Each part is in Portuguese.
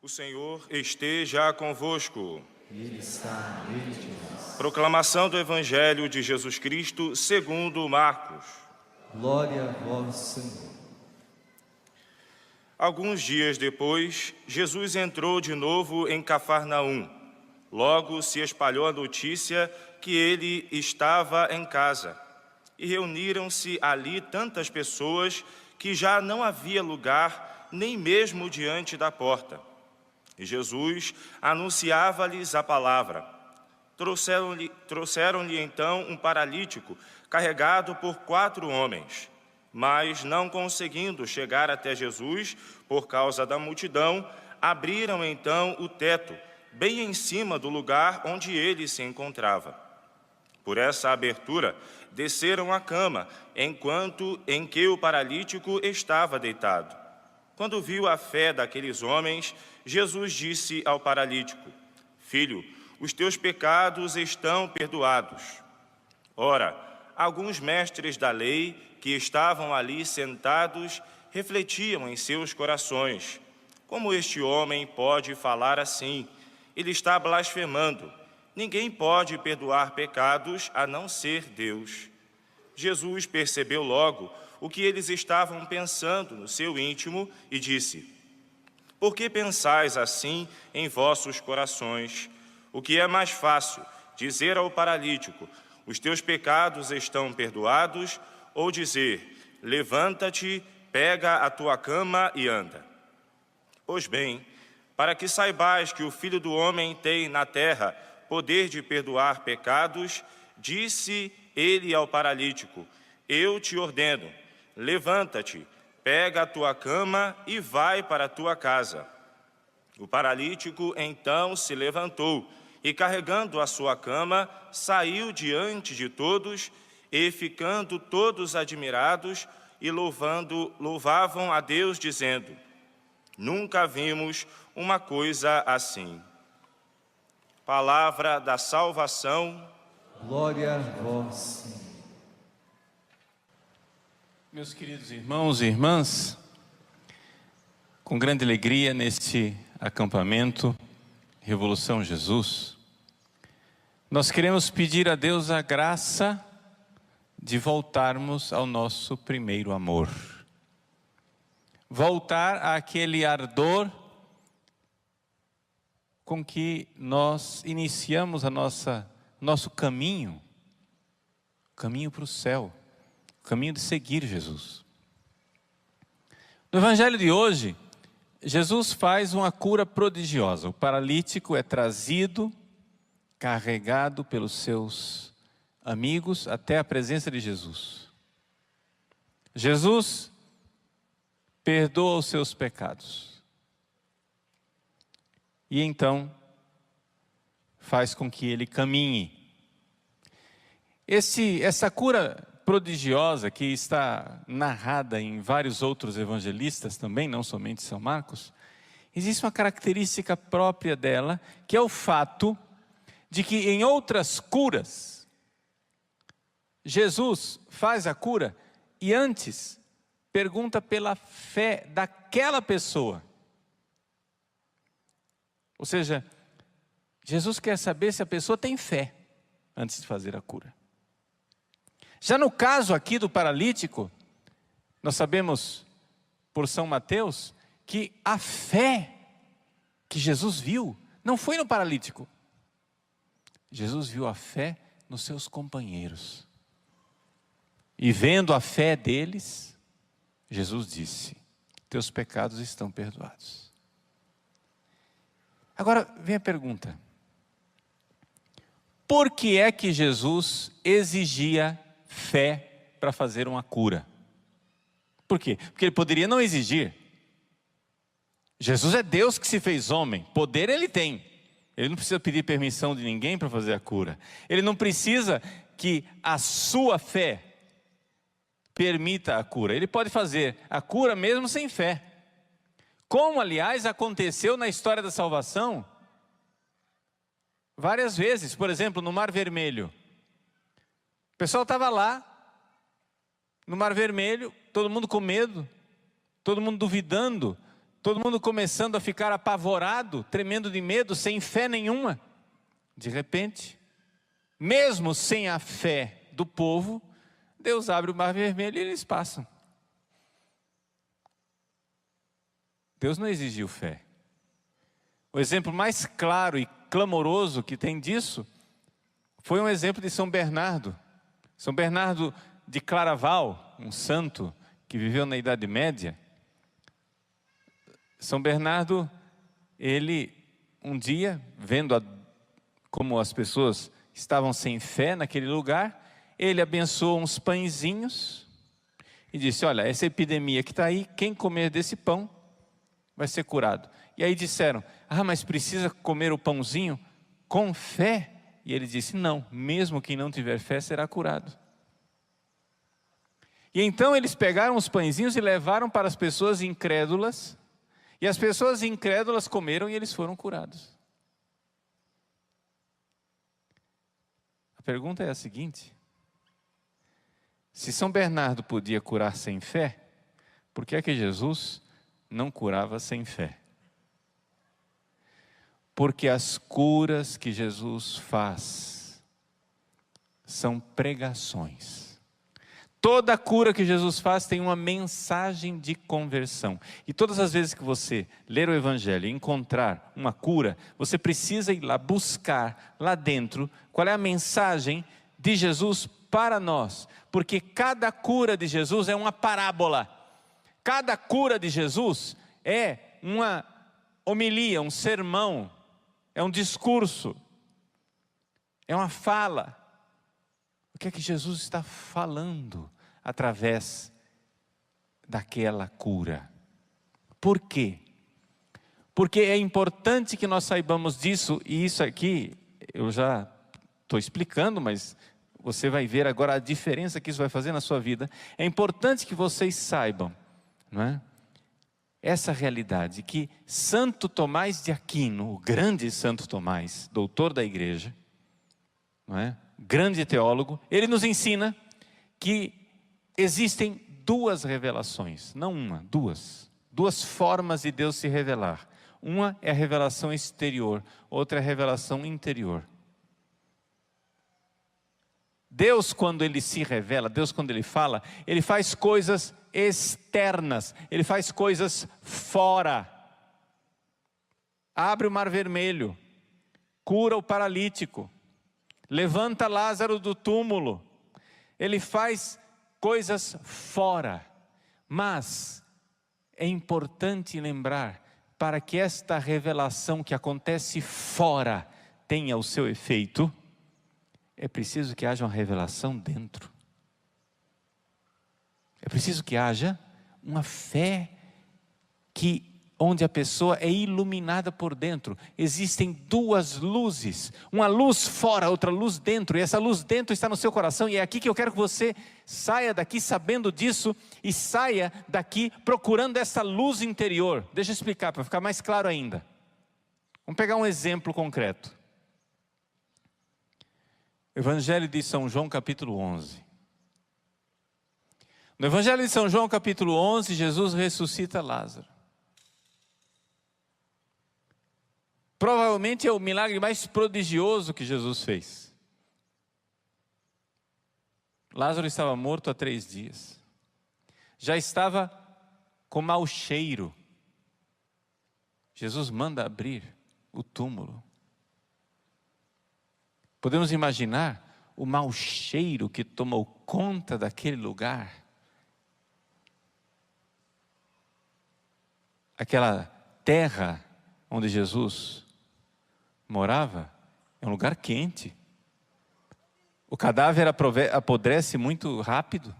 O Senhor esteja convosco. Ele está no meio de nós. Proclamação do Evangelho de Jesus Cristo segundo Marcos. Glória a vós, Senhor. Alguns dias depois, Jesus entrou de novo em Cafarnaum. Logo se espalhou a notícia que ele estava em casa. E reuniram-se ali tantas pessoas que já não havia lugar nem mesmo diante da porta. E Jesus anunciava-lhes a palavra. Trouxeram-lhe então um paralítico, carregado por 4 homens. Mas, não conseguindo chegar até Jesus, por causa da multidão, abriram então o teto, bem em cima do lugar onde ele se encontrava. Por essa abertura, desceram a cama, enquanto em que o paralítico estava deitado. Quando viu a fé daqueles homens, Jesus disse ao paralítico: Filho, os teus pecados estão perdoados. Ora, alguns mestres da lei que estavam ali sentados refletiam em seus corações: como este homem pode falar assim? Ele está blasfemando. Ninguém pode perdoar pecados a não ser Deus. Jesus percebeu logo o que eles estavam pensando no seu íntimo e disse: Por que pensais assim em vossos corações? O que é mais fácil, dizer ao paralítico: os teus pecados estão perdoados, ou dizer: levanta-te, pega a tua cama e anda? Pois bem, para que saibais que o Filho do Homem tem na terra poder de perdoar pecados, disse ele ao paralítico: Eu te ordeno, levanta-te, pega a tua cama e vai para a tua casa. O paralítico então se levantou e, carregando a sua cama, saiu diante de todos e, ficando todos admirados, e louvavam a Deus, dizendo: Nunca vimos uma coisa assim. Palavra da salvação. Glória a vós, Senhor. Meus queridos irmãos e irmãs, com grande alegria neste acampamento Revolução Jesus, nós queremos pedir a Deus a graça de voltarmos ao nosso primeiro amor. Voltar àquele ardor com que nós iniciamos nosso caminho para o céu, o caminho de seguir Jesus. No Evangelho de hoje, Jesus faz uma cura prodigiosa. O paralítico é trazido, carregado pelos seus amigos até a presença de Jesus. Jesus perdoa os seus pecados. E então faz com que ele caminhe. Essa cura prodigiosa que está narrada em vários outros evangelistas também, não somente São Marcos, existe uma característica própria dela, que é o fato de que em outras curas, Jesus faz a cura e antes pergunta pela fé daquela pessoa. Ou seja, Jesus quer saber se a pessoa tem fé antes de fazer a cura. Já no caso aqui do paralítico, nós sabemos por São Mateus que a fé que Jesus viu não foi no paralítico. Jesus viu a fé nos seus companheiros. E vendo a fé deles, Jesus disse: teus pecados estão perdoados. Agora vem a pergunta: por que é que Jesus exigia fé para fazer uma cura? Por quê? Porque ele poderia não exigir. Jesus é Deus que se fez homem, poder ele tem. Ele não precisa pedir permissão de ninguém para fazer a cura. Ele não precisa que a sua fé permita a cura. Ele pode fazer a cura mesmo sem fé. Como, aliás, aconteceu na história da salvação várias vezes. Por exemplo, no Mar Vermelho. O pessoal estava lá, no Mar Vermelho, todo mundo com medo, todo mundo duvidando, todo mundo começando a ficar apavorado, tremendo de medo, sem fé nenhuma. De repente, mesmo sem a fé do povo, Deus abre o mar vermelho e eles passam. Deus não exigiu fé. O exemplo mais claro e clamoroso que tem disso foi um exemplo de São Bernardo. São Bernardo de Claraval, um santo que viveu na Idade Média. São Bernardo, ele um dia, vendo como as pessoas estavam sem fé naquele lugar, ele abençoou uns pãezinhos e disse: olha, essa epidemia que está aí, quem comer desse pão vai ser curado. E aí disseram: ah, mas precisa comer o pãozinho com fé? E ele disse: não, mesmo quem não tiver fé será curado. E então eles pegaram os pãezinhos e levaram para as pessoas incrédulas, e as pessoas incrédulas comeram e eles foram curados. A pergunta é a seguinte: se São Bernardo podia curar sem fé, por que é que Jesus não curava sem fé? Porque as curas que Jesus faz são pregações. Toda cura que Jesus faz tem uma mensagem de conversão. E todas as vezes que você ler o Evangelho e encontrar uma cura, você precisa ir lá buscar lá dentro qual é a mensagem de Jesus para nós. Porque cada cura de Jesus é uma parábola. Cada cura de Jesus é uma homilia, um sermão, é um discurso, é uma fala. O que é que Jesus está falando através daquela cura? Por quê? Porque é importante que nós saibamos disso, e isso aqui eu já estou explicando, mas você vai ver agora a diferença que isso vai fazer na sua vida. É importante que vocês saibam, não é? Essa realidade que Santo Tomás de Aquino, o grande Santo Tomás, doutor da igreja, não é? Grande teólogo, ele nos ensina que existem duas revelações, não uma, duas formas de Deus se revelar. Uma é a revelação exterior, outra é a revelação interior. Deus, quando Ele se revela, Deus, quando Ele fala, Ele faz coisas externas, Ele faz coisas fora. Abre o mar vermelho, cura o paralítico, levanta Lázaro do túmulo. Ele faz coisas fora. Mas é importante lembrar, para que esta revelação que acontece fora tenha o seu efeito, é preciso que haja uma revelação dentro. É preciso que haja uma fé onde a pessoa é iluminada por dentro. Existem duas luzes, uma luz fora, outra luz dentro, e essa luz dentro está no seu coração, e é aqui que eu quero que você saia daqui sabendo disso, e saia daqui procurando essa luz interior. Deixa eu explicar para ficar mais claro ainda. Vamos pegar um exemplo concreto. Evangelho de São João, capítulo 11. No Evangelho de São João, capítulo 11, Jesus ressuscita Lázaro. Provavelmente é o milagre mais prodigioso que Jesus fez. Lázaro estava morto há 3 dias. Já estava com mau cheiro. Jesus manda abrir o túmulo. Podemos imaginar o mau cheiro que tomou conta daquele lugar. Aquela terra onde Jesus morava é um lugar quente. O cadáver apodrece muito rápido.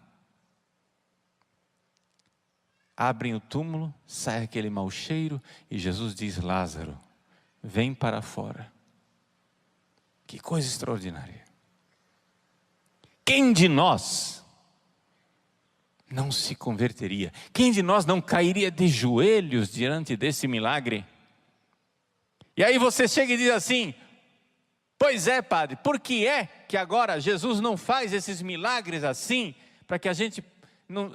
Abrem o túmulo, sai aquele mau cheiro e Jesus diz: Lázaro, vem para fora. Que coisa extraordinária. Quem de nós não se converteria? Quem de nós não cairia de joelhos diante desse milagre? E aí você chega e diz assim: pois é, padre, por que é que agora Jesus não faz esses milagres assim, para que a gente,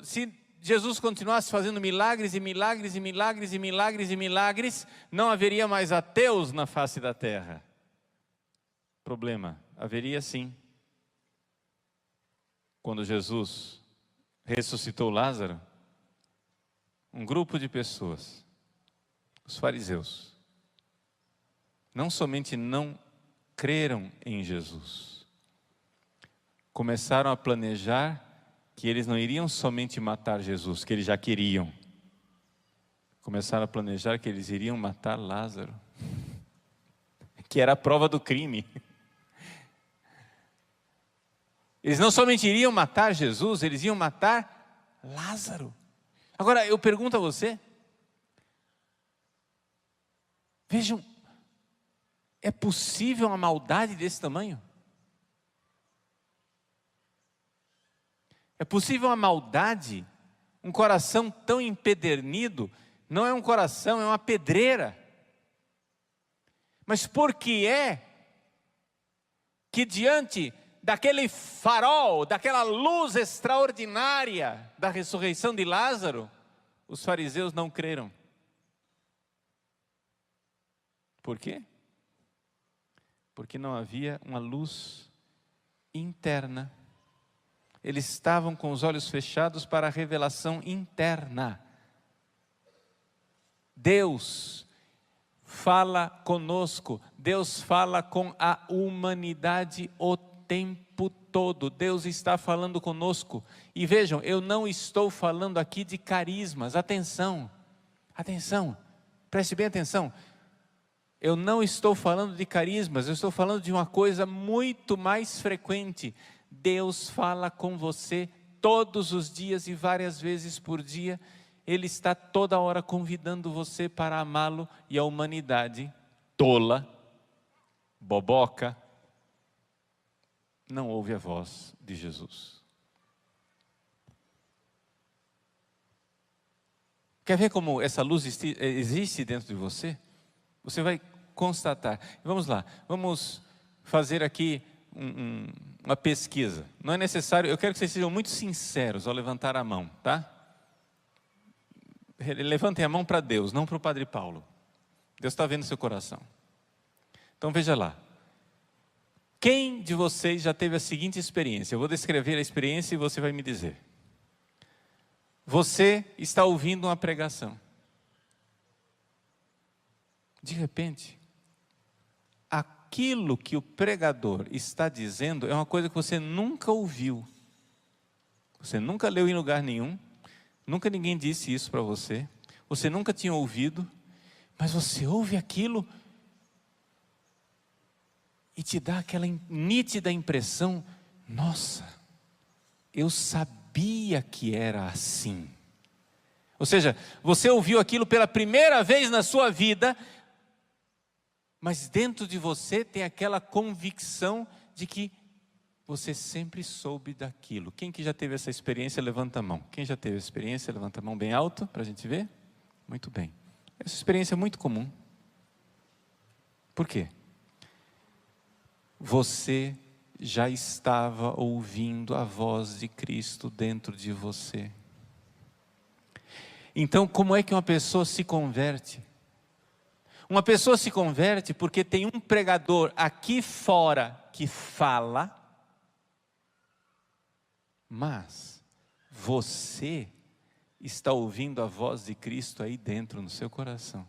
se Jesus continuasse fazendo milagres e milagres e milagres e milagres e milagres, não haveria mais ateus na face da terra. Problema, haveria sim. Quando Jesus ressuscitou Lázaro, um grupo de pessoas, os fariseus, não somente não creram em Jesus, começaram a planejar que eles não iriam somente matar Jesus, que eles já queriam. Começaram a planejar que eles iriam matar Lázaro, que era a prova do crime. Eles não somente iriam matar Jesus, eles iam matar Lázaro. Agora, eu pergunto a você, vejam, é possível uma maldade desse tamanho? É possível uma maldade, um coração tão empedernido? Não é um coração, é uma pedreira. Mas por que é que diante daquele farol, daquela luz extraordinária da ressurreição de Lázaro, os fariseus não creram? Por quê? Porque não havia uma luz interna. Eles estavam com os olhos fechados para a revelação interna. Deus fala conosco, Deus fala com a humanidade o tempo todo. Deus está falando conosco. E vejam, eu não estou falando aqui de carismas. Atenção, atenção, preste bem atenção. Eu não estou falando de carismas, eu estou falando de uma coisa muito mais frequente. Deus fala com você todos os dias e várias vezes por dia. Ele está toda hora convidando você para amá-lo, e a humanidade tola, boboca, não ouve a voz de Jesus. Quer ver como essa luz existe dentro de você? Você vai constatar. Vamos lá, vamos fazer aqui uma pesquisa. Não é necessário, eu quero que vocês sejam muito sinceros ao levantar a mão, tá? Levantem a mão para Deus, não para o Padre Paulo. Deus está vendo seu coração. Então veja lá. Quem de vocês já teve a seguinte experiência? Eu vou descrever a experiência e você vai me dizer. Você está ouvindo uma pregação. De repente, aquilo que o pregador está dizendo é uma coisa que você nunca ouviu. Você nunca leu em lugar nenhum. Nunca ninguém disse isso para você. Você nunca tinha ouvido. Mas você ouve aquilo e te dá aquela nítida impressão: nossa, eu sabia que era assim. Ou seja, você ouviu aquilo pela primeira vez na sua vida, mas dentro de você tem aquela convicção de que você sempre soube daquilo. Quem que já teve essa experiência, levanta a mão. Quem já teve essa experiência, levanta a mão bem alto, para a gente ver. Muito bem. Essa experiência é muito comum. Por quê? Você já estava ouvindo a voz de Cristo dentro de você. Então, como é que uma pessoa se converte? Uma pessoa se converte porque tem um pregador aqui fora que fala, mas você está ouvindo a voz de Cristo aí dentro no seu coração.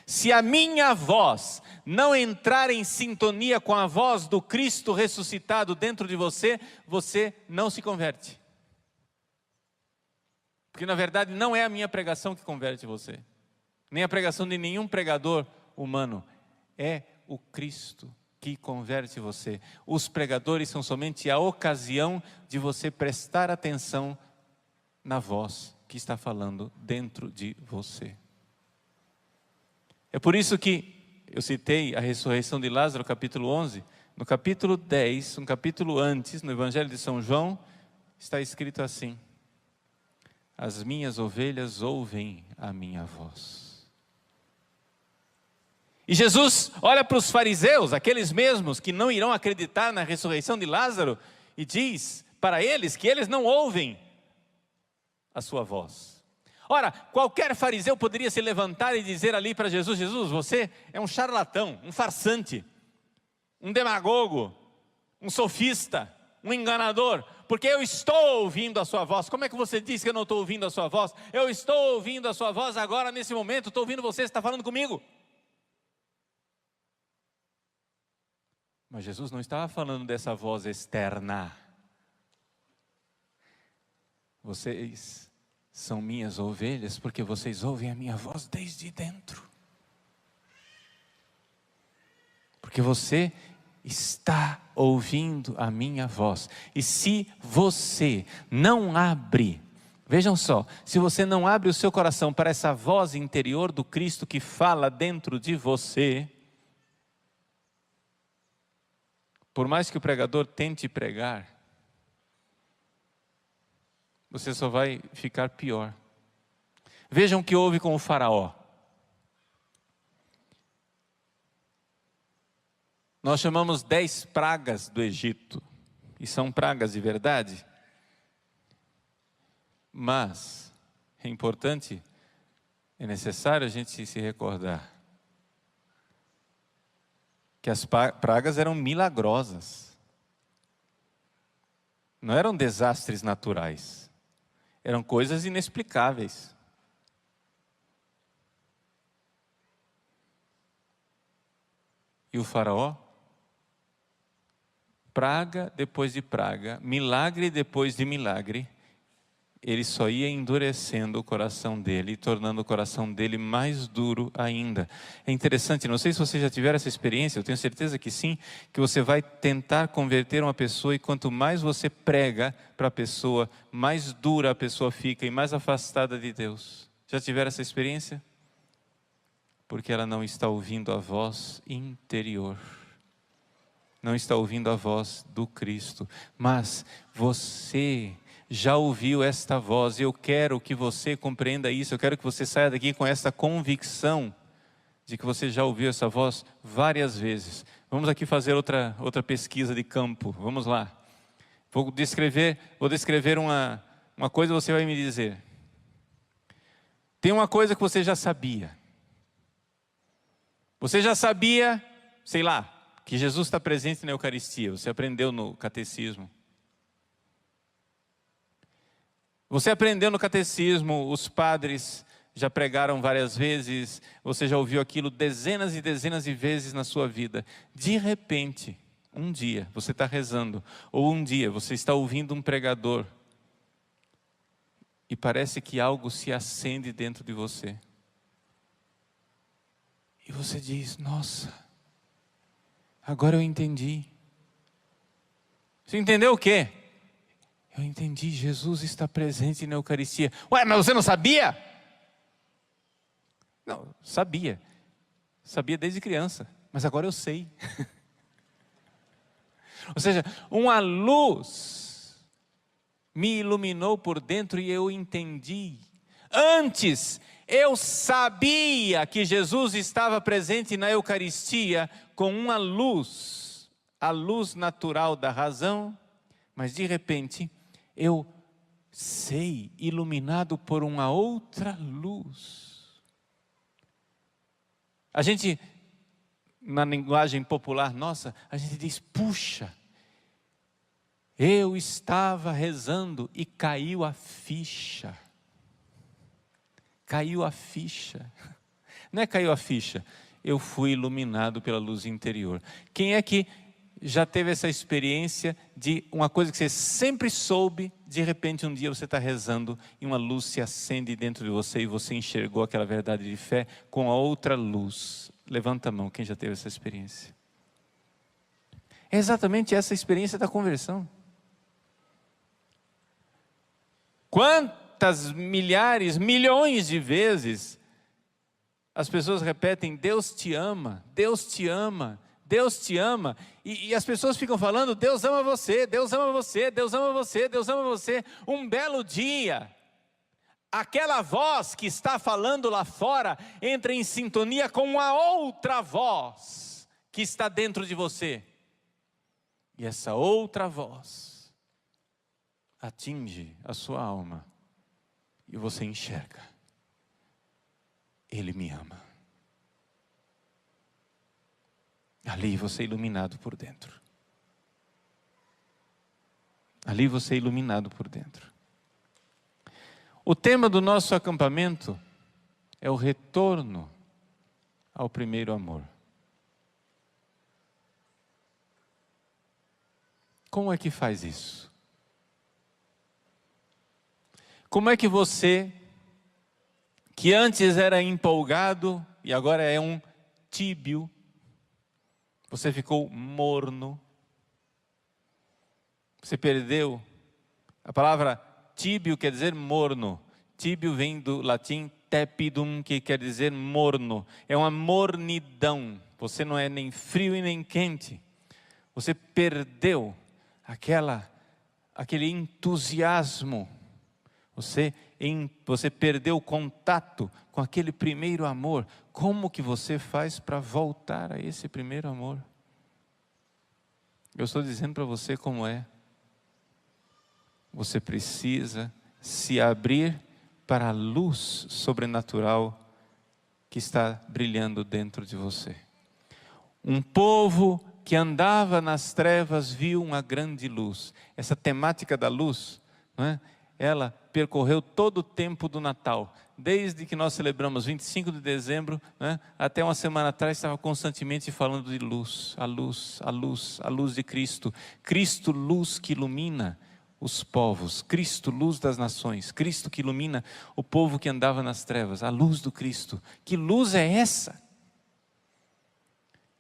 Se a minha voz não entrar em sintonia com a voz do Cristo ressuscitado dentro de você, você não se converte. Porque na verdade não é a minha pregação que converte você, nem a pregação de nenhum pregador humano, é o Cristo que converte você. Os pregadores são somente a ocasião de você prestar atenção na voz que está falando dentro de você. É por isso que eu citei a ressurreição de Lázaro, capítulo 11. No capítulo 10, um capítulo antes, no Evangelho de São João, está escrito assim: as minhas ovelhas ouvem a minha voz. E Jesus olha para os fariseus, aqueles mesmos que não irão acreditar na ressurreição de Lázaro, e diz para eles que eles não ouvem a sua voz. Ora, qualquer fariseu poderia se levantar e dizer ali para Jesus: Jesus, você é um charlatão, um farsante, um demagogo, um sofista, um enganador, porque eu estou ouvindo a sua voz. Como é que você diz que eu não estou ouvindo a sua voz? Eu estou ouvindo a sua voz agora, nesse momento, estou ouvindo você está falando comigo. Mas Jesus não estava falando dessa voz externa. Vocês são minhas ovelhas porque vocês ouvem a minha voz desde dentro. Porque você está ouvindo a minha voz. E se você não abre, vejam só, se você não abre o seu coração para essa voz interior do Cristo que fala dentro de você, por mais que o pregador tente pregar, você só vai ficar pior. Vejam o que houve com o faraó. Nós chamamos 10 pragas do Egito, e são pragas de verdade. Mas é importante, é necessário a gente se recordar que as pragas eram milagrosas. Não eram desastres naturais. Eram coisas inexplicáveis. E o faraó? Praga depois de praga, milagre depois de milagre, ele só ia endurecendo o coração dele, tornando o coração dele mais duro ainda. É interessante, não sei se você já tiver essa experiência, eu tenho certeza que sim, que você vai tentar converter uma pessoa e quanto mais você prega para a pessoa, mais dura a pessoa fica e mais afastada de Deus. Já tiveram essa experiência? Porque ela não está ouvindo a voz interior. Não está ouvindo a voz do Cristo. Mas você já ouviu esta voz, e eu quero que você compreenda isso, eu quero que você saia daqui com essa convicção de que você já ouviu essa voz várias vezes. Vamos aqui fazer outra pesquisa de campo, vamos lá. Vou descrever uma coisa, você vai me dizer. Tem uma coisa que você já sabia. Você já sabia, sei lá, que Jesus está presente na Eucaristia, você aprendeu no catecismo. Você aprendeu no catecismo, os padres já pregaram várias vezes, você já ouviu aquilo dezenas e dezenas de vezes na sua vida. De repente, um dia você está rezando, ou um dia você está ouvindo um pregador, e parece que algo se acende dentro de você. E você diz: nossa, agora eu entendi. Você entendeu o quê? Eu entendi, Jesus está presente na Eucaristia. Ué, mas você não sabia? Não, sabia. Sabia desde criança, mas agora eu sei. Ou seja, uma luz me iluminou por dentro e eu entendi. Antes, eu sabia que Jesus estava presente na Eucaristia com uma luz, a luz natural da razão, mas de repente eu sei, iluminado por uma outra luz. A gente, na linguagem popular nossa, a gente diz: puxa, eu estava rezando e caiu a ficha. Caiu a ficha. Não é caiu a ficha, eu fui iluminado pela luz interior. Quem é que já teve essa experiência de uma coisa que você sempre soube, de repente um dia você está rezando e uma luz se acende dentro de você e você enxergou aquela verdade de fé com a outra luz? Levanta a mão, quem já teve essa experiência? É exatamente essa experiência da conversão. Quantas milhares, milhões de vezes as pessoas repetem: Deus te ama, Deus te ama, Deus te ama, e as pessoas ficam falando: Deus ama você, Deus ama você, Deus ama você, Deus ama você. Um belo dia, aquela voz que está falando lá fora entra em sintonia com a outra voz que está dentro de você. E essa outra voz atinge a sua alma. e você enxerga: Ele me ama. Ali você é iluminado por dentro. Ali você é iluminado por dentro. O tema do nosso acampamento é o retorno ao primeiro amor. Como é que faz isso? Como é que você, que antes era empolgado e agora é um tíbio, você ficou morno, você perdeu? A palavra tíbio quer dizer morno. Tíbio vem do latim tepidum, que quer dizer morno. É uma mornidão. Você não é nem frio e nem quente. Você perdeu aquele entusiasmo. Você perdeu o contato com aquele primeiro amor. Como que você faz para voltar a esse primeiro amor? Eu estou dizendo para você como é. Você precisa se abrir para a luz sobrenatural que está brilhando dentro de você. Um povo que andava nas trevas viu uma grande luz. Essa temática da luz, não é? Ela percorreu todo o tempo do Natal. Desde que nós celebramos 25 de dezembro, né, até uma semana atrás, estava constantemente falando de luz. A luz, a luz, a luz de Cristo. Cristo, luz que ilumina os povos. Cristo, luz das nações. Cristo que ilumina o povo que andava nas trevas. A luz do Cristo. Que luz é essa?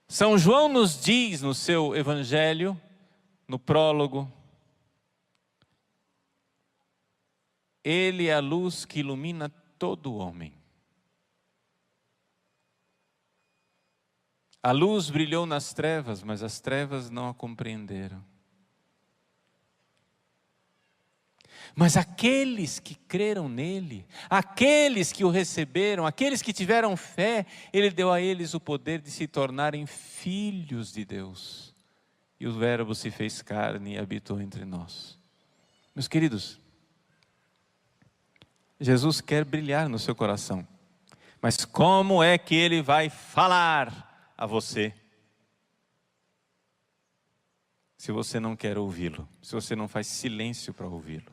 São João nos diz no seu evangelho, no prólogo, Ele é a luz que ilumina todo homem. A luz brilhou nas trevas, mas as trevas não a compreenderam. Mas aqueles que creram nele, aqueles que o receberam, aqueles que tiveram fé, Ele deu a eles o poder de se tornarem filhos de Deus. E o Verbo se fez carne e habitou entre nós. Meus queridos, Jesus quer brilhar no seu coração. Mas como é que Ele vai falar a você? Se você não quer ouvi-lo, se você não faz silêncio para ouvi-lo.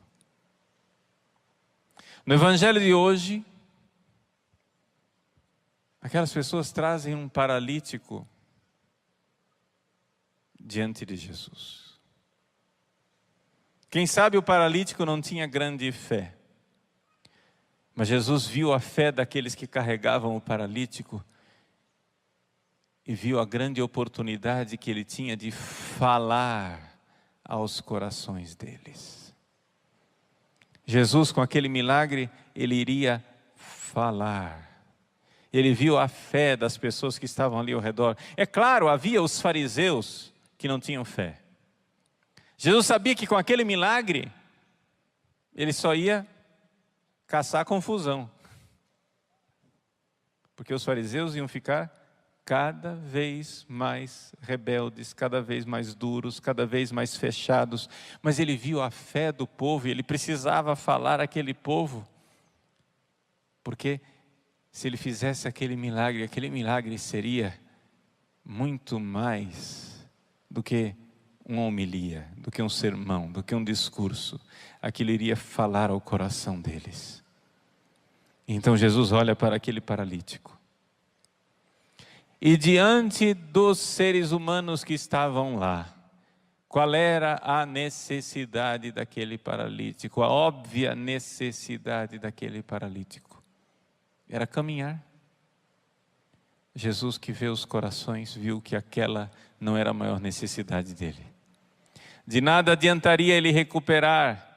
No evangelho de hoje, aquelas pessoas trazem um paralítico diante de Jesus. Quem sabe o paralítico não tinha grande fé, mas Jesus viu a fé daqueles que carregavam o paralítico e viu a grande oportunidade que ele tinha de falar aos corações deles. Jesus, com aquele milagre, Ele iria falar. Ele viu a fé das pessoas que estavam ali ao redor. É claro, havia os fariseus que não tinham fé. Jesus sabia que com aquele milagre, Ele só ia caçar confusão. Porque os fariseus iam ficar cada vez mais rebeldes, cada vez mais duros, cada vez mais fechados. Mas Ele viu a fé do povo e Ele precisava falar àquele povo. Porque se Ele fizesse aquele milagre seria muito mais do que uma homilia, do que um sermão, do que um discurso. Aquilo iria falar ao coração deles. Então Jesus olha para aquele paralítico. E diante dos seres humanos que estavam lá, qual era a necessidade daquele paralítico? A óbvia necessidade daquele paralítico era caminhar. Jesus, que vê os corações, viu que aquela não era a maior necessidade dele. De nada adiantaria ele recuperar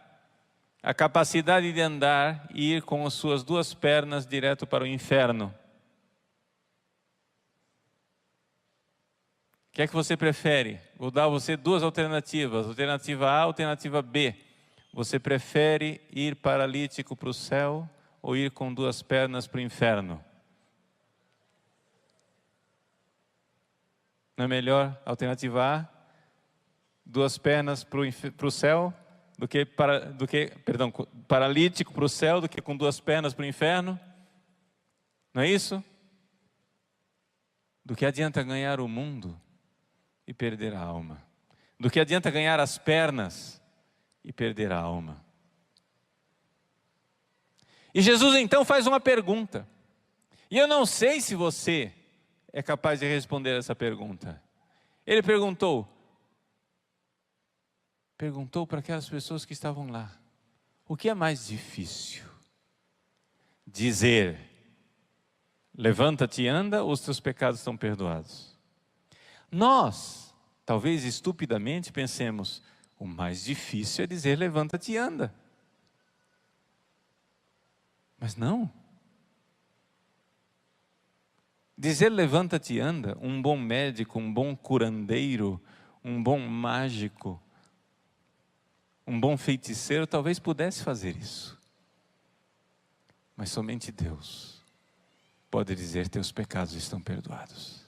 a capacidade de andar e ir com as suas duas pernas direto para o inferno. O que é que você prefere? Vou dar a você duas alternativas, alternativa A, alternativa B. Você prefere ir paralítico para o céu ou ir com duas pernas para o inferno? Não é melhor alternativa A? Duas pernas para o céu paralítico para o céu do que com 2 pernas para o inferno. Não é isso? Do que adianta ganhar o mundo e perder a alma? Do que adianta ganhar as pernas e perder a alma? E Jesus então faz uma pergunta. E eu não sei se você é capaz de responder essa pergunta. Ele perguntou para aquelas pessoas que estavam lá: o que é mais difícil? Dizer, levanta-te e anda, ou os teus pecados estão perdoados? Nós, talvez estupidamente, pensemos: o mais difícil é dizer, levanta-te e anda. Mas não. Dizer levanta-te e anda, um bom médico, um bom curandeiro, um bom mágico, um bom feiticeiro talvez pudesse fazer isso. Mas somente Deus pode dizer: teus pecados estão perdoados.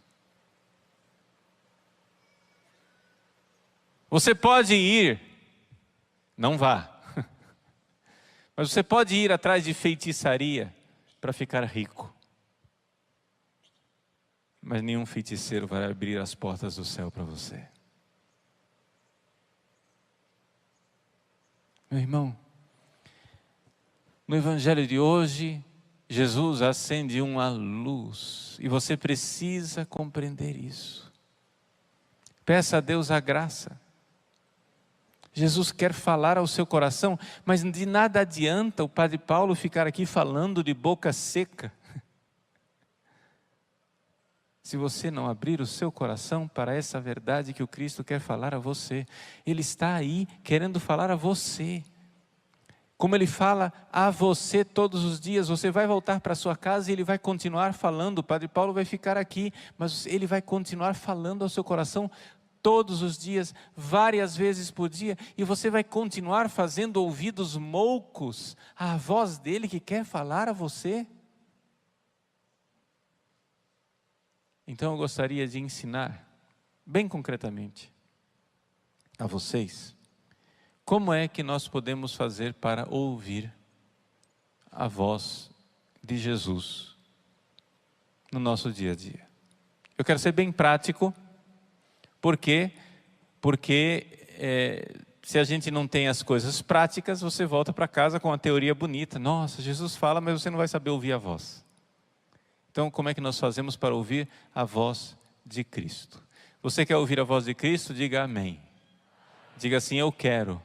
Você pode ir, não vá, mas você pode ir atrás de feitiçaria para ficar rico. Mas nenhum feiticeiro vai abrir as portas do céu para você. Meu irmão, no Evangelho de hoje, Jesus acende uma luz, e você precisa compreender isso. Peça a Deus a graça. Jesus quer falar ao seu coração, mas de nada adianta o Padre Paulo ficar aqui falando de boca seca, se você não abrir o seu coração para essa verdade que o Cristo quer falar a você. Ele está aí querendo falar a você. Como Ele fala a você todos os dias, você vai voltar para sua casa e Ele vai continuar falando. O Padre Paulo vai ficar aqui, mas Ele vai continuar falando ao seu coração todos os dias, várias vezes por dia, e você vai continuar fazendo ouvidos moucos à voz dEle que quer falar a você. Então eu gostaria de ensinar, bem concretamente, a vocês, como é que nós podemos fazer para ouvir a voz de Jesus no nosso dia a dia. Eu quero ser bem prático, porque se a gente não tem as coisas práticas, você volta para casa com uma teoria bonita. Nossa, Jesus fala, mas você não vai saber ouvir a voz. Então, como é que nós fazemos para ouvir a voz de Cristo? Você quer ouvir a voz de Cristo? Diga amém. Diga assim: eu quero.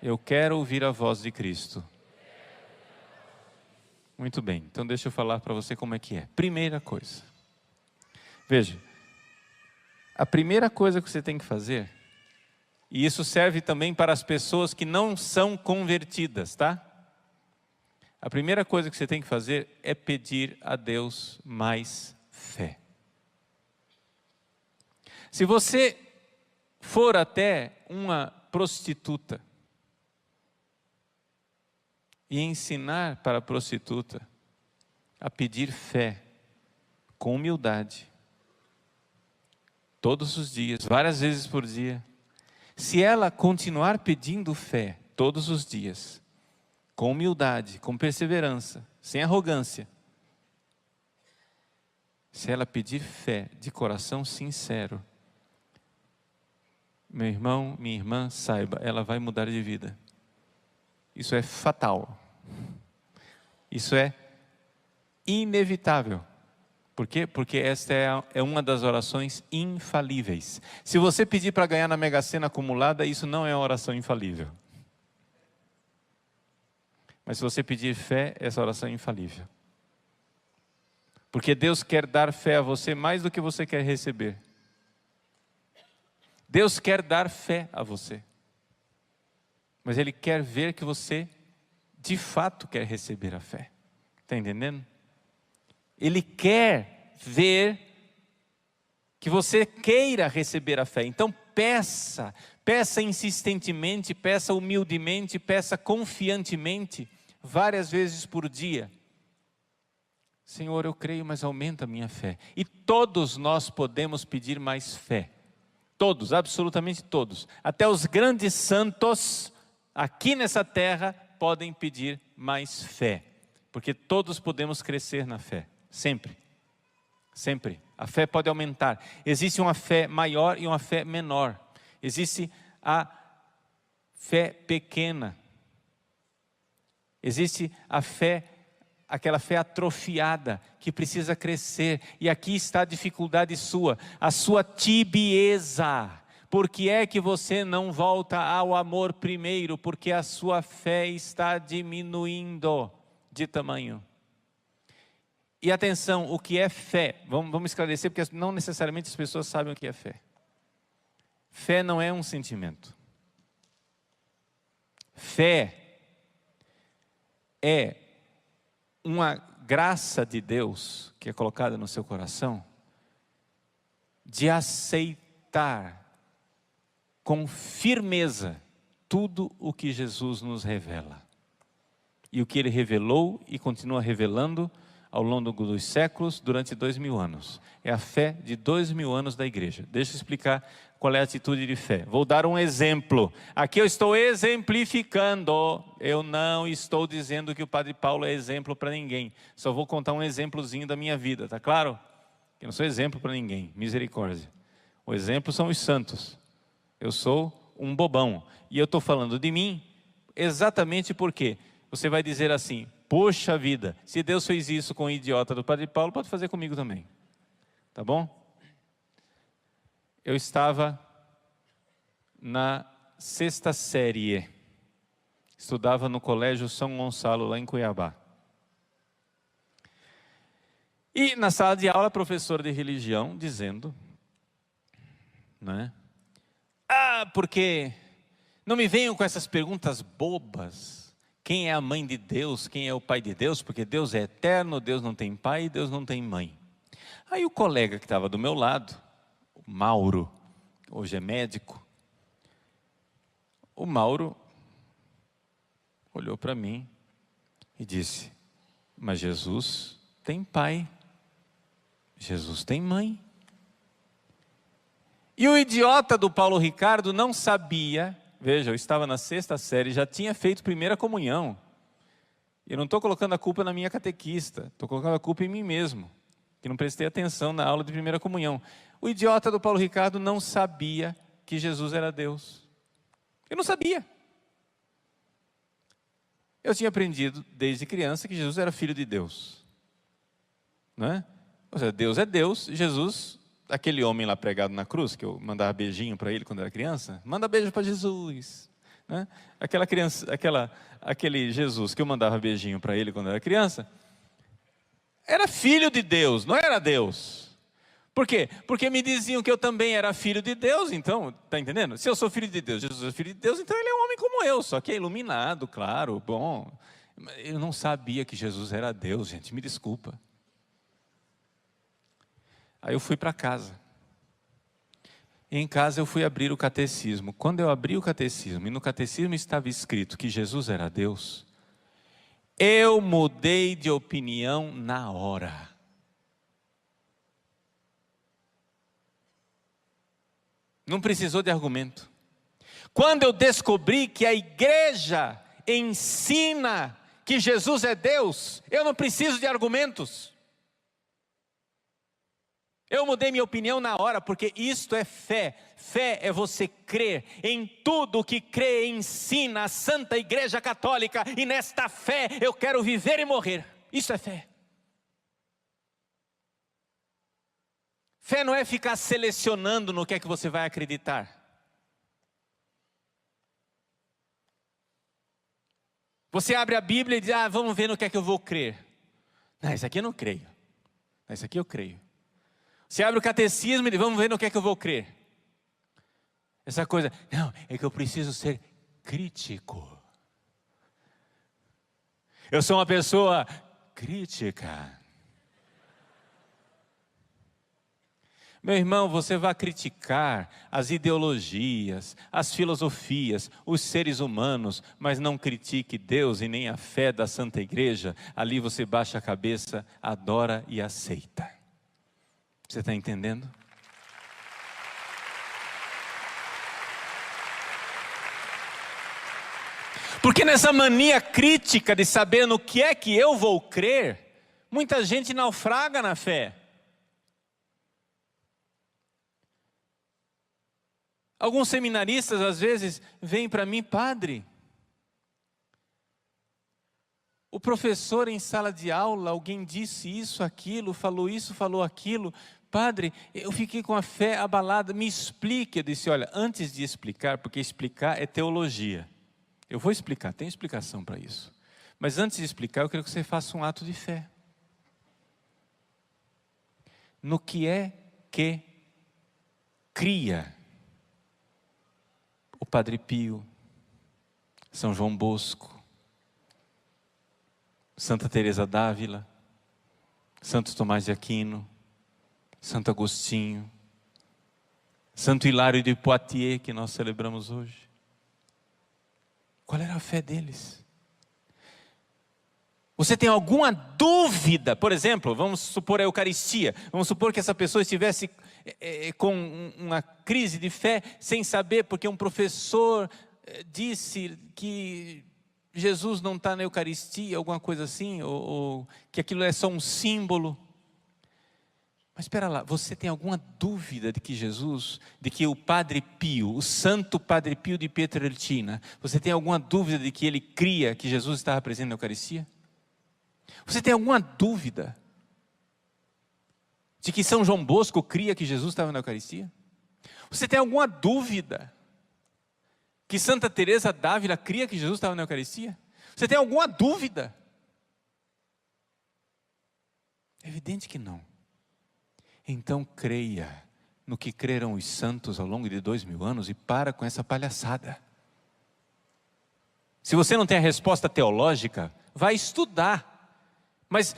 Eu quero ouvir a voz de Cristo. Muito bem, então deixa eu falar para você como é que é. Primeira coisa. Veja, a primeira coisa que você tem que fazer, e isso serve também para as pessoas que não são convertidas, tá? A primeira coisa que você tem que fazer é pedir a Deus mais fé. Se você for até uma prostituta e ensinar para a prostituta a pedir fé com humildade, todos os dias, várias vezes por dia, se ela continuar pedindo fé todos os dias, com humildade, com perseverança, sem arrogância, se ela pedir fé de coração sincero, meu irmão, minha irmã, saiba, ela vai mudar de vida. Isso é fatal. Isso é inevitável. Por quê? Porque esta é uma das orações infalíveis. Se você pedir para ganhar na Mega Sena acumulada, isso não é uma oração infalível. Mas se você pedir fé, essa oração é infalível. Porque Deus quer dar fé a você mais do que você quer receber. Deus quer dar fé a você. Mas Ele quer ver que você, de fato, quer receber a fé. Está entendendo? Ele quer ver que você queira receber a fé. Então peça insistentemente, peça humildemente, peça confiantemente, várias vezes por dia. Senhor, eu creio, mas aumenta a minha fé. E todos nós podemos pedir mais fé. Todos, absolutamente todos. Até os grandes santos aqui nessa terra podem pedir mais fé, porque todos podemos crescer na fé, sempre, sempre. A fé pode aumentar. Existe uma fé maior e uma fé menor. Existe a fé pequena. Existe a fé, aquela fé atrofiada, que precisa crescer. E aqui está a dificuldade sua, a sua tibieza. Por que é que você não volta ao amor primeiro? Porque a sua fé está diminuindo de tamanho. E atenção, o que é fé? Vamos esclarecer, porque não necessariamente as pessoas sabem o que é fé. Fé não é um sentimento. Fé é uma graça de Deus que é colocada no seu coração de aceitar com firmeza tudo o que Jesus nos revela. E o que Ele revelou e continua revelando ao longo dos séculos, durante 2000 anos. É a fé de 2000 anos da igreja. Deixa eu explicar qual é a atitude de fé. Vou dar um exemplo. Aqui eu estou exemplificando. Eu não estou dizendo que o Padre Paulo é exemplo para ninguém. Só vou contar um exemplozinho da minha vida, tá claro? Eu não sou exemplo para ninguém, misericórdia. O exemplo são os santos. Eu sou um bobão. E eu estou falando de mim exatamente porque você vai dizer assim: poxa vida, se Deus fez isso com o idiota do Padre Paulo, pode fazer comigo também. Tá bom? Eu estava na 6ª série. Estudava no Colégio São Gonçalo, lá em Cuiabá. E na sala de aula, professor de religião dizendo, né? Porque não me venham com essas perguntas bobas. Quem é a mãe de Deus? Quem é o pai de Deus? Porque Deus é eterno, Deus não tem pai e Deus não tem mãe. Aí o colega que estava do meu lado, o Mauro, hoje é médico, o Mauro olhou para mim e disse: mas Jesus tem pai, Jesus tem mãe. E o idiota do Paulo Ricardo não sabia. Veja, eu estava na 6ª série, já tinha feito primeira comunhão. Eu não estou colocando a culpa na minha catequista, estou colocando a culpa em mim mesmo, que não prestei atenção na aula de primeira comunhão. O idiota do Paulo Ricardo não sabia que Jesus era Deus. Eu não sabia. Eu tinha aprendido desde criança que Jesus era filho de Deus. Não é? Ou seja, Deus é Deus, Jesus... Aquele homem lá pregado na cruz, que eu mandava beijinho para ele quando era criança, manda beijo para Jesus, né? Aquele Jesus que eu mandava beijinho para ele quando era criança, era filho de Deus, não era Deus. Por quê? Porque me diziam que eu também era filho de Deus, então, tá entendendo? Se eu sou filho de Deus, Jesus é filho de Deus, então ele é um homem como eu, só que é iluminado, claro, bom. Eu não sabia que Jesus era Deus, gente, me desculpa. Aí eu fui para casa. Em casa eu fui abrir o catecismo. Quando eu abri o catecismo, e no catecismo estava escrito que Jesus era Deus, eu mudei de opinião na hora. Não precisou de argumento. Quando eu descobri que a igreja ensina que Jesus é Deus, eu não preciso de argumentos. Eu mudei minha opinião na hora, porque isto é fé. Fé é você crer em tudo que crê e ensina a Santa Igreja Católica. E nesta fé eu quero viver e morrer. Isso é fé. Fé não é ficar selecionando no que é que você vai acreditar. Você abre a Bíblia e diz: vamos ver no que é que eu vou crer. Não, isso aqui eu não creio. Não, isso aqui eu creio. Você abre o catecismo e diz: vamos ver no que é que eu vou crer. Essa coisa, não, é que eu preciso ser crítico. Eu sou uma pessoa crítica. Meu irmão, você vai criticar as ideologias, as filosofias, os seres humanos, mas não critique Deus e nem a fé da Santa Igreja. Ali você baixa a cabeça, adora e aceita. Você está entendendo? Porque nessa mania crítica de saber no que é que eu vou crer, muita gente naufraga na fé. Alguns seminaristas às vezes vêm para mim: padre, o professor em sala de aula, alguém disse isso, aquilo, falou aquilo. Padre, eu fiquei com a fé abalada, me explique. Eu disse: olha, antes de explicar, porque explicar é teologia. Eu vou explicar, tem explicação para isso. Mas antes de explicar, eu quero que você faça um ato de fé. No que é que cria o Padre Pio, São João Bosco, Santa Teresa d'Ávila, Santo Tomás de Aquino, Santo Agostinho, Santo Hilário de Poitiers, que nós celebramos hoje? Qual era a fé deles? Você tem alguma dúvida? Por exemplo, vamos supor a Eucaristia. Vamos supor que essa pessoa estivesse com uma crise de fé, sem saber, porque um professor disse que Jesus não está na Eucaristia, alguma coisa assim, ou que aquilo é só um símbolo. Mas espera lá, você tem alguma dúvida de que Jesus, de que o Padre Pio, o Santo Padre Pio de Pietrelcina, você tem alguma dúvida de que ele cria que Jesus estava presente na Eucaristia? Você tem alguma dúvida de que São João Bosco cria que Jesus estava na Eucaristia? Você tem alguma dúvida que Santa Teresa d'Ávila cria que Jesus estava na Eucaristia? Você tem alguma dúvida? É evidente que não. Então creia no que creram os santos ao longo de 2000 anos e para com essa palhaçada. Se você não tem a resposta teológica, vai estudar. Mas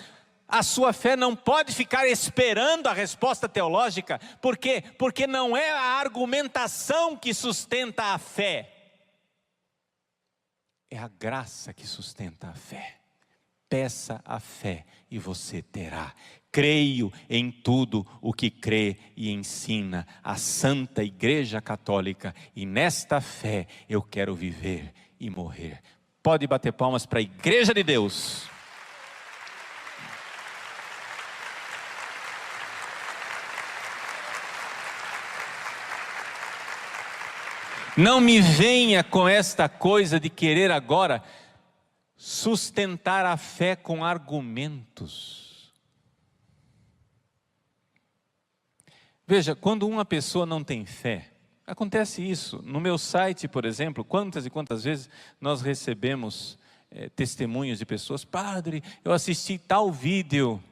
a sua fé não pode ficar esperando a resposta teológica. Por quê? Porque não é a argumentação que sustenta a fé. É a graça que sustenta a fé. Peça a fé e você terá. Creio em tudo o que crê e ensina a Santa Igreja Católica, e nesta fé eu quero viver e morrer. Pode bater palmas para a Igreja de Deus. Não me venha com esta coisa de querer agora sustentar a fé com argumentos. Veja, quando uma pessoa não tem fé, acontece isso. No meu site, por exemplo, quantas e quantas vezes nós recebemos testemunhos de pessoas: padre, eu assisti tal vídeo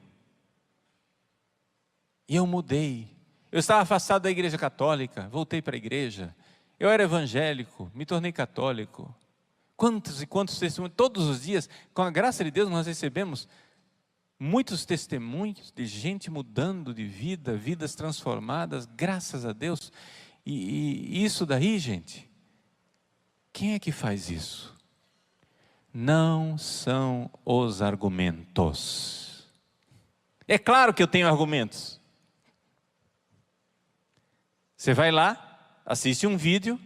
e eu mudei. Eu estava afastado da Igreja Católica, voltei para a igreja. Eu era evangélico, me tornei católico. Quantos e quantos testemunhos, todos os dias, com a graça de Deus, nós recebemos muitos testemunhos de gente mudando de vida, vidas transformadas, graças a Deus. E isso daí, gente, quem é que faz isso? Não são os argumentos. É claro que eu tenho argumentos. Você vai lá, assiste um vídeo,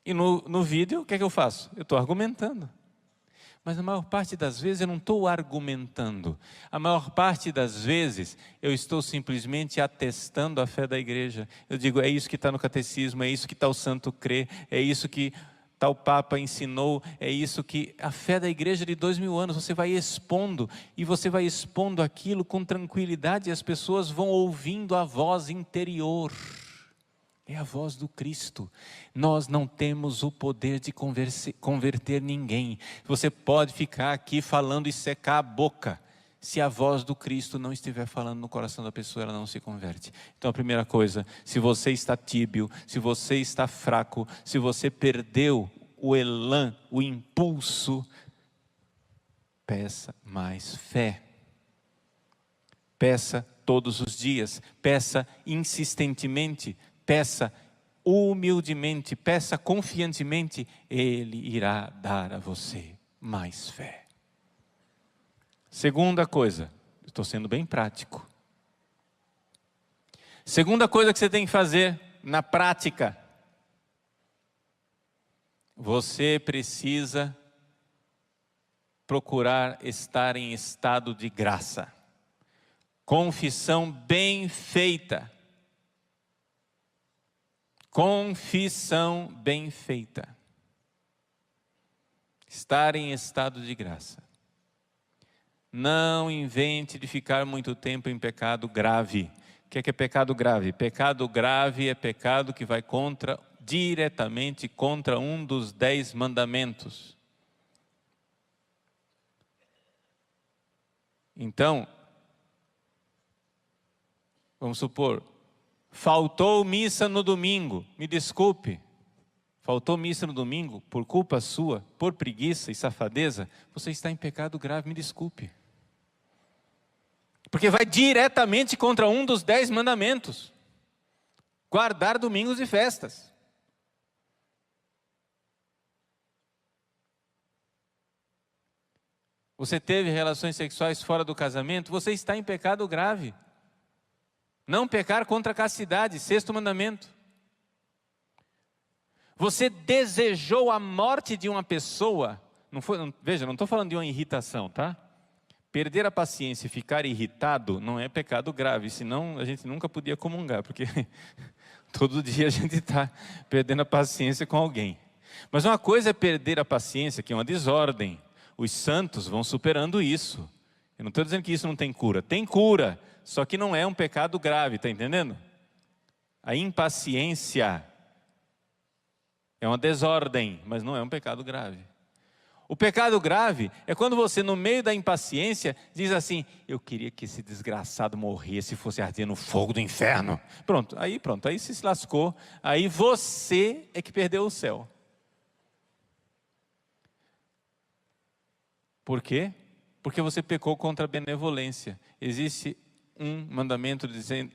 e no vídeo, o que é que eu faço? Eu estou argumentando. Mas a maior parte das vezes eu não estou argumentando. A maior parte das vezes eu estou simplesmente atestando a fé da igreja. Eu digo: é isso que está no catecismo, é isso que tal santo crê, é isso que tal papa ensinou, é isso que a fé da igreja de 2000 anos. Você vai expondo, e você vai expondo aquilo com tranquilidade, e as pessoas vão ouvindo a voz interior. É a voz do Cristo. Nós não temos o poder de converter ninguém. Você pode ficar aqui falando e secar a boca. Se a voz do Cristo não estiver falando no coração da pessoa, ela não se converte. Então a primeira coisa: se você está tíbio, se você está fraco, se você perdeu o elan, o impulso, peça mais fé. Peça todos os dias, peça insistentemente, peça humildemente, peça confiantemente, Ele irá dar a você mais fé. Segunda coisa, estou sendo bem prático. Segunda coisa que você tem que fazer na prática você precisa procurar estar em estado de graça. Confissão bem feita. Confissão bem feita. Estar em estado de graça. Não invente de ficar muito tempo em pecado grave. O que é pecado grave? Pecado grave é pecado que vai diretamente contra um dos 10 mandamentos. Então, vamos supor, faltou missa no domingo, me desculpe, faltou missa no domingo por culpa sua, por preguiça e safadeza, você está em pecado grave, me desculpe. Porque vai diretamente contra um dos 10 mandamentos, guardar domingos e festas. Você teve relações sexuais fora do casamento, você está em pecado grave. Não pecar contra a castidade, 6º mandamento. Você desejou a morte de uma pessoa, veja, não estou falando de uma irritação, tá? Perder a paciência e ficar irritado não é pecado grave, senão a gente nunca podia comungar, porque todo dia a gente está perdendo a paciência com alguém. Mas uma coisa é perder a paciência, que é uma desordem. Os santos vão superando isso. Eu não estou dizendo que isso não tem cura. Tem cura, só que não é um pecado grave, está entendendo? A impaciência é uma desordem, mas não é um pecado grave. O pecado grave é quando você, no meio da impaciência, diz assim: eu queria que esse desgraçado morresse e fosse arder no fogo do inferno. Pronto, aí se lascou. Aí você é que perdeu o céu. Por quê? Porque você pecou contra a benevolência. Existe um mandamento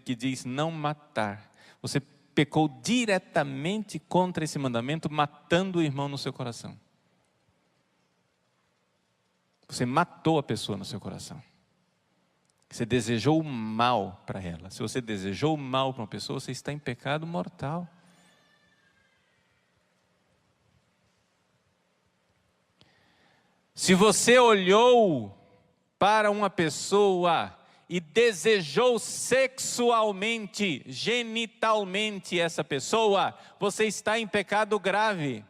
que diz não matar. Você pecou diretamente contra esse mandamento, matando o irmão no seu coração. Você matou a pessoa no seu coração. Você desejou o mal para ela. Se você desejou o mal para uma pessoa, você está em pecado mortal. Se você olhou para uma pessoa e desejou sexualmente, genitalmente essa pessoa, você está em pecado grave.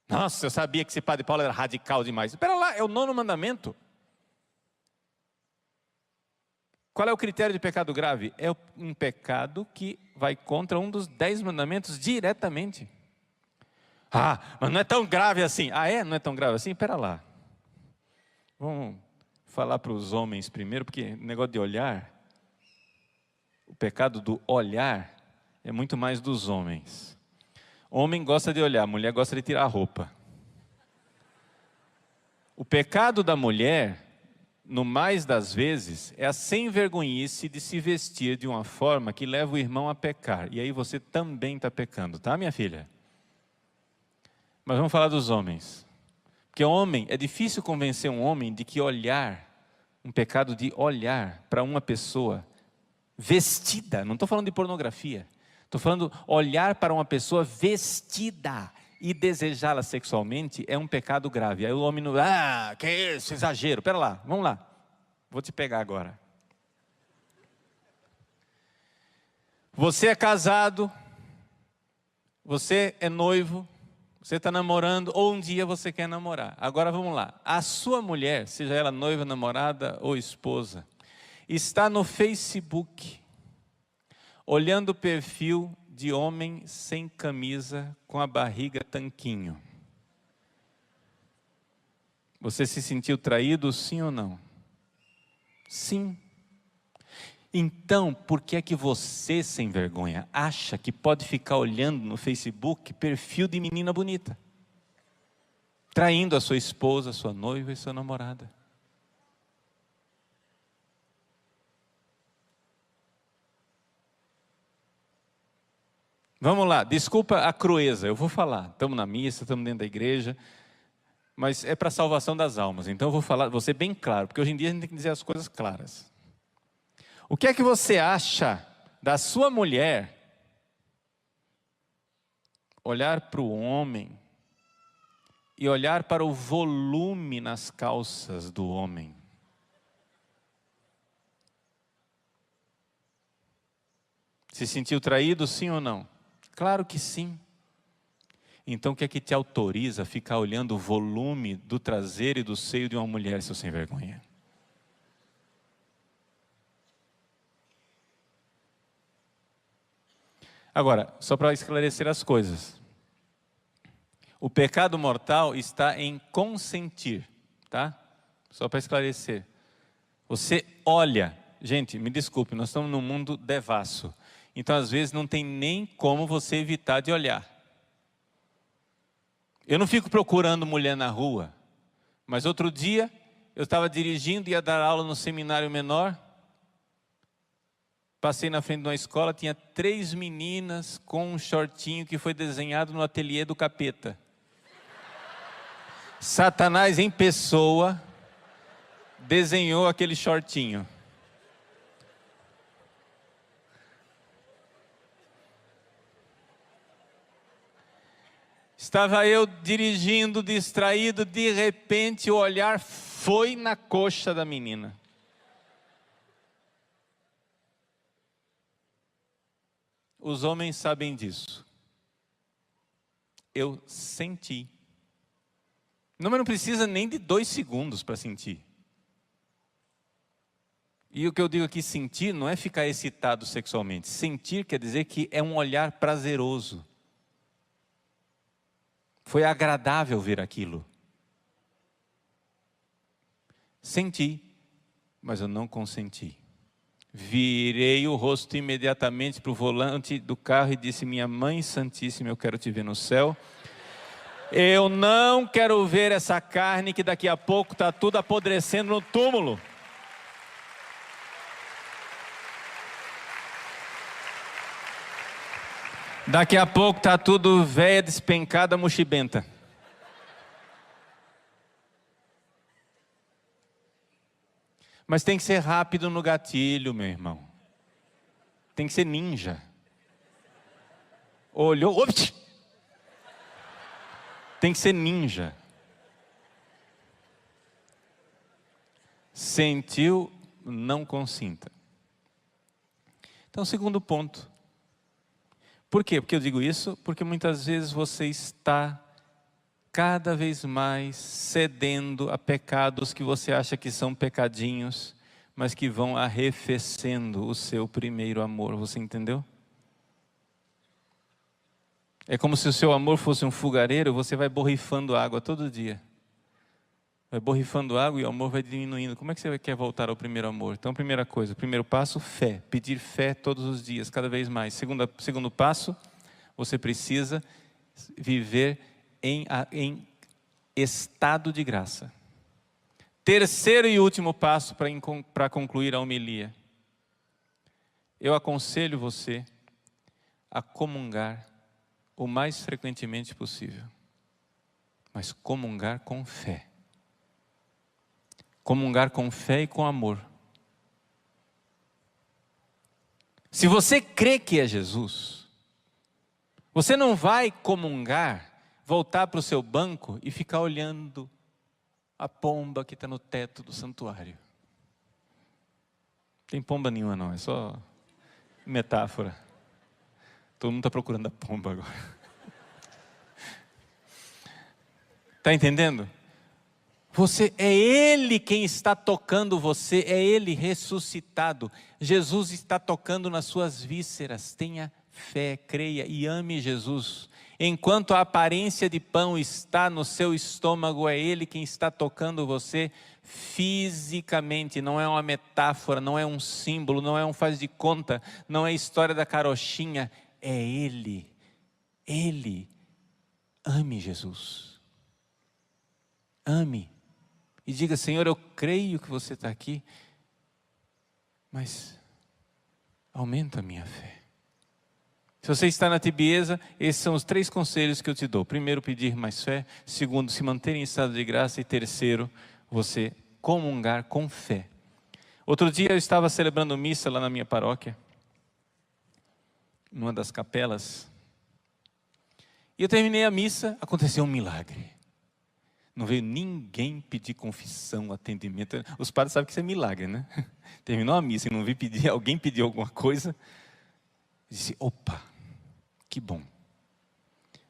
Nossa, eu sabia que esse padre Paulo era radical demais. Espera lá, é o 9º mandamento. Qual é o critério de pecado grave? É um pecado que vai contra um dos 10 mandamentos diretamente. Ah, mas não é tão grave assim. Ah, é? Não é tão grave assim? Espera lá. Vamos falar para os homens primeiro, porque o negócio de olhar, o pecado do olhar é muito mais dos homens. Homem gosta de olhar, mulher gosta de tirar a roupa. O pecado da mulher, no mais das vezes, é a sem-vergonhice de se vestir de uma forma que leva o irmão a pecar. E aí você também está pecando, tá, minha filha? Mas vamos falar dos homens. Porque homem, é difícil convencer um homem de que olhar, um pecado de olhar para uma pessoa vestida, não estou falando de pornografia, estou falando olhar para uma pessoa vestida e desejá-la sexualmente é um pecado grave. Aí o homem não, que é isso, exagero, pera lá, vamos lá, vou te pegar agora. Você é casado, você é noivo, você está namorando, ou um dia você quer namorar. Agora vamos lá, a sua mulher, seja ela noiva, namorada ou esposa, está no Facebook, olhando o perfil de homem sem camisa, com a barriga tanquinho. Você se sentiu traído, sim ou não? Sim. Então, por que é que você, sem vergonha, acha que pode ficar olhando no Facebook perfil de menina bonita? Traindo a sua esposa, sua noiva e sua namorada. Vamos lá, desculpa a crueza, eu vou falar. Estamos na missa, estamos dentro da igreja, mas é para a salvação das almas. Então eu vou falar, vou ser bem claro, porque hoje em dia a gente tem que dizer as coisas claras. O que é que você acha da sua mulher olhar para o homem e olhar para o volume nas calças do homem. Se sentiu traído, sim ou não? Claro que sim. Então o que é que te autoriza a ficar olhando o volume do traseiro e do seio de uma mulher, seu sem vergonha? Agora, só para esclarecer as coisas. O pecado mortal está em consentir, tá? Só para esclarecer. Você olha, gente, me desculpe, nós estamos num mundo devasso. Então, às vezes, não tem nem como você evitar de olhar. Eu não fico procurando mulher na rua, mas outro dia, eu estava dirigindo, ia dar aula no seminário menor. Passei na frente de uma escola, tinha 3 meninas com um shortinho que foi desenhado no ateliê do capeta. Satanás em pessoa desenhou aquele shortinho. Estava eu dirigindo, distraído, de repente o olhar foi na coxa da menina. Os homens sabem disso. Eu senti. Não, mas não precisa nem de 2 segundos para sentir. E o que eu digo aqui, sentir, não é ficar excitado sexualmente. Sentir quer dizer que é um olhar prazeroso. Foi agradável ver aquilo. Senti, mas eu não consenti. Virei o rosto imediatamente para o volante do carro e disse: minha Mãe Santíssima, eu quero te ver no céu. Eu não quero ver essa carne que daqui a pouco está tudo apodrecendo no túmulo. Daqui a pouco está tudo velha, despencada, mochibenta. Mas tem que ser rápido no gatilho, meu irmão. Tem que ser ninja. Olhou, ops! Tem que ser ninja. Sentiu, não consinta. Então, segundo ponto. Por quê? Porque eu digo isso? Porque muitas vezes você está cada vez mais cedendo a pecados que você acha que são pecadinhos, mas que vão arrefecendo o seu primeiro amor. Você entendeu? É como se o seu amor fosse um fogareiro, você vai borrifando água todo dia. Vai borrifando água e o amor vai diminuindo. Como é que você quer voltar ao primeiro amor? Então, primeira coisa, primeiro passo, fé. Pedir fé todos os dias, cada vez mais. Segundo passo, você precisa viver em estado de graça. Terceiro e último passo para concluir a homilia. Eu aconselho você a comungar o mais frequentemente possível. Mas comungar com fé. Comungar com fé e com amor. Se você crê que é Jesus, você não vai comungar, voltar para o seu banco e ficar olhando a pomba que está no teto do santuário. Não tem pomba nenhuma não, é só metáfora. Todo mundo está procurando a pomba agora. Está entendendo? É Ele quem está tocando você, é Ele ressuscitado. Jesus está tocando nas suas vísceras. Tenha fé, creia e ame Jesus. Enquanto a aparência de pão está no seu estômago, é Ele quem está tocando você fisicamente. Não é uma metáfora, não é um símbolo, não é um faz de conta, não é a história da carochinha. É Ele. Ele. Ame Jesus. Ame. E diga: Senhor, eu creio que você está aqui, mas aumenta a minha fé. Se você está na tibieza, esses são os 3 conselhos que eu te dou. Primeiro, pedir mais fé. Segundo, se manter em estado de graça. E terceiro, você comungar com fé. Outro dia eu estava celebrando missa lá na minha paróquia, numa das capelas. E eu terminei a missa, aconteceu um milagre. Não veio ninguém pedir confissão, atendimento. Os padres sabem que isso é milagre, né? Terminou a missa e não vi pedir, alguém pediu alguma coisa. Disse, opa, que bom.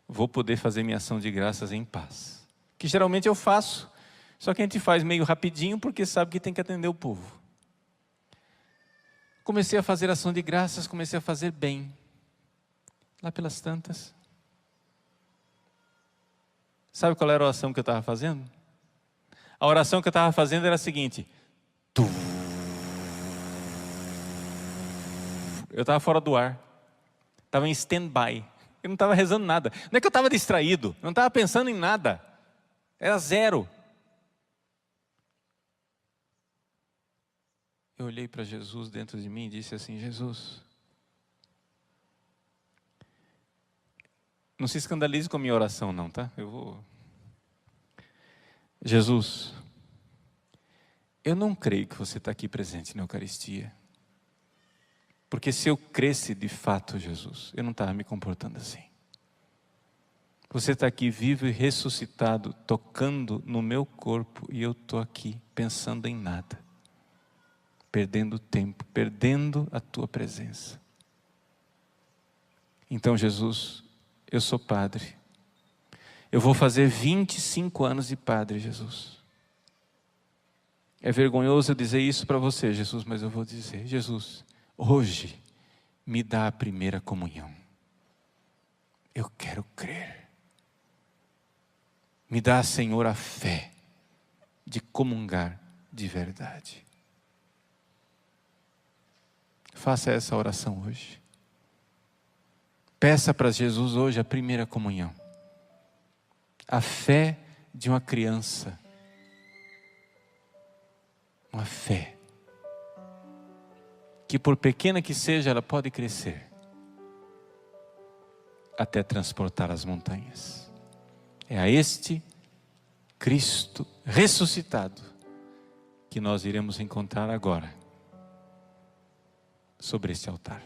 Vou poder fazer minha ação de graças em paz. Que geralmente eu faço, só que a gente faz meio rapidinho porque sabe que tem que atender o povo. Comecei a fazer ação de graças, comecei a fazer bem. Lá pelas tantas. Sabe qual era a oração que eu estava fazendo? A oração que eu estava fazendo era a seguinte. Eu estava fora do ar. Estava em stand-by. Eu não estava rezando nada. Não é que eu estava distraído. Não estava pensando em nada. Era zero. Eu olhei para Jesus dentro de mim e disse assim, Jesus, não se escandalize com a minha oração não, tá? Jesus, eu não creio que você está aqui presente na Eucaristia. Porque se eu cresce de fato, Jesus, eu não estava me comportando assim. Você está aqui vivo e ressuscitado, tocando no meu corpo, e eu estou aqui pensando em nada. Perdendo tempo, perdendo a tua presença. Então, Jesus, eu sou padre. Eu vou fazer 25 anos de padre, Jesus. É vergonhoso eu dizer isso para você, Jesus, mas eu vou dizer, Jesus, hoje me dá a primeira comunhão. Eu quero crer. Me dá, Senhor, a fé de comungar de verdade. Faça essa oração hoje. Peça para Jesus hoje a primeira comunhão. A fé de uma criança. Uma fé. Que por pequena que seja, ela pode crescer. Até transportar as montanhas. É a este Cristo ressuscitado que nós iremos encontrar agora. Sobre este altar.